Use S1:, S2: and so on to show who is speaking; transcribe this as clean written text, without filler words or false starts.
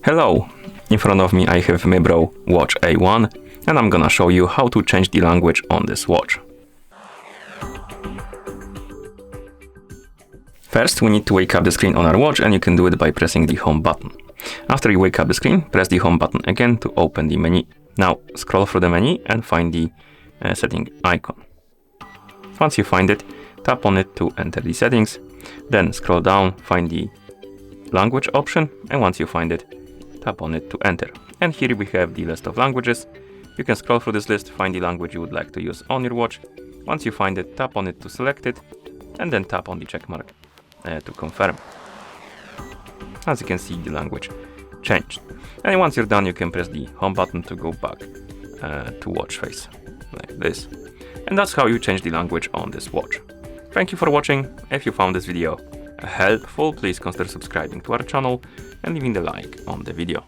S1: Hello! In front of me I have Mibro Watch A1 and I'm gonna show you how to change the language on this watch. First, we need to wake up the screen on our watch, and you can do it by pressing the home button. After you wake up the screen, press the home button again to open the menu. Now scroll through the menu and find the setting icon. Once you find it, tap on it to enter the settings. Then scroll down, find the language option, and once you find it, tap on it to enter. And here we have the list of languages. You can scroll through this list, find the language you would like to use on your watch. Once you find it, tap on it to select it, and then tap on the check mark to confirm. As you can see, the language changed. And once you're done, you can press the home button to go back to watch face, like this. And that's how you change the language on this watch. Thank you for watching. If you found this video helpful, please consider subscribing to our channel and leaving the like on the video.